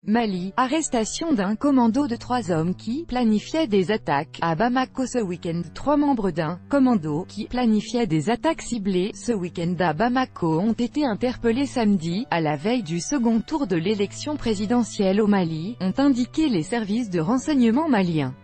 Mali, arrestation d'un commando de 3 hommes qui planifiaient des attaques à Bamako ce week-end. 3 membres d'un commando qui planifiait des attaques ciblées ce week-end à Bamako ont été interpellés samedi, à la veille du second tour de l'élection présidentielle au Mali, ont indiqué les services de renseignement maliens.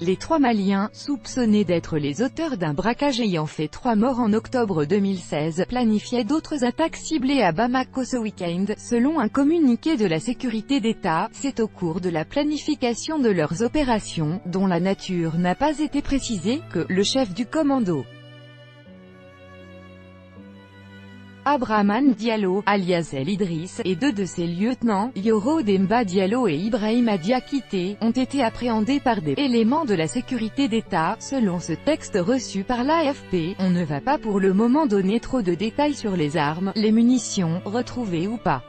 Les 3 Maliens, soupçonnés d'être les auteurs d'un braquage ayant fait 3 morts en octobre 2016, planifiaient d'autres attaques ciblées à Bamako ce week-end, selon un communiqué de la sécurité d'État. C'est au cours de la planification de leurs opérations, dont la nature n'a pas été précisée, que le chef du commando, Abraman Diallo, alias El Idriss, et 2 de ses lieutenants, Yoro Demba Diallo et Ibrahima Diakité, ont été appréhendés par des éléments de la sécurité d'État. Selon ce texte reçu par l'AFP, on ne va pas pour le moment donner trop de détails sur les armes, les munitions, retrouvées ou pas.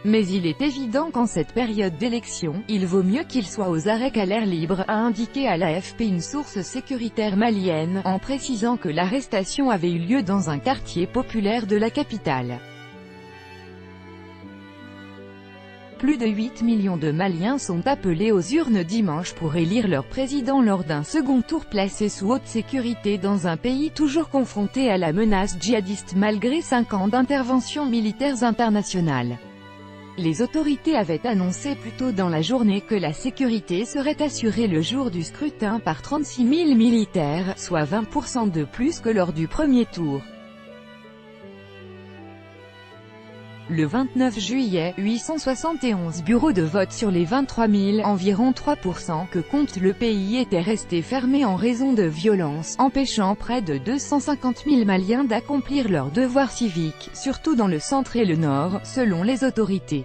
Mais il est évident qu'en cette période d'élection, il vaut mieux qu'ils soient aux arrêts qu'à l'air libre, a indiqué à l'AFP une source sécuritaire malienne, en précisant que l'arrestation avait eu lieu dans un quartier populaire de la capitale. Plus de 8 millions de Maliens sont appelés aux urnes dimanche pour élire leur président lors d'un second tour placé sous haute sécurité dans un pays toujours confronté à la menace djihadiste malgré 5 ans d'intervention militaires internationales. Les autorités avaient annoncé plus tôt dans la journée que la sécurité serait assurée le jour du scrutin par 36 000 militaires, soit 20% de plus que lors du premier tour. Le 29 juillet, 871 bureaux de vote sur les 23 000, environ 3% que compte le pays étaient restés fermés en raison de violences, empêchant près de 250 000 Maliens d'accomplir leurs devoirs civiques, surtout dans le centre et le nord, selon les autorités.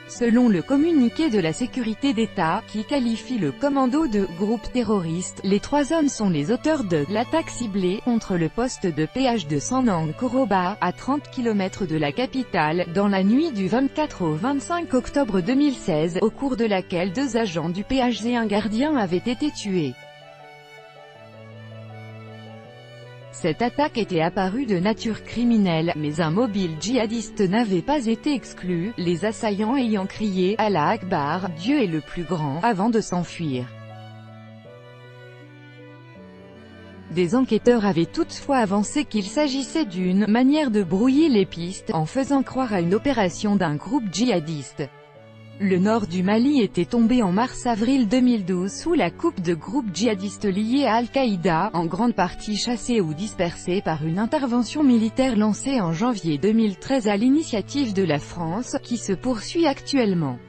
Selon le communiqué de la sécurité d'État, qui qualifie le commando de « groupe terroriste », les 3 hommes sont les auteurs de l'attaque ciblée contre le poste de péage de Sanang Koroba, à 30 km de la capitale, dans la nuit du 24 au 25 octobre 2016, au cours de laquelle 2 agents du péage et un gardien avaient été tués. Cette attaque était apparue de nature criminelle, mais un mobile djihadiste n'avait pas été exclu, les assaillants ayant crié « Allah Akbar, Dieu est le plus grand » avant de s'enfuir. Des enquêteurs avaient toutefois avancé qu'il s'agissait d'une manière de brouiller les pistes, en faisant croire à une opération d'un groupe djihadiste. Le nord du Mali était tombé en mars-avril 2012 sous la coupe de groupes djihadistes liés à Al-Qaïda, en grande partie chassés ou dispersés par une intervention militaire lancée en janvier 2013 à l'initiative de la France, qui se poursuit actuellement.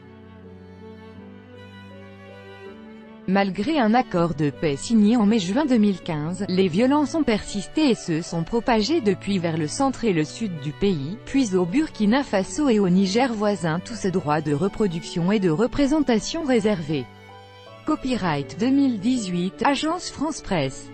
Malgré un accord de paix signé en mai-juin 2015, les violences ont persisté et se sont propagées depuis vers le centre et le sud du pays, puis au Burkina Faso et au Niger voisin, tous droits de reproduction et de représentation réservés. Copyright 2018, Agence France Presse.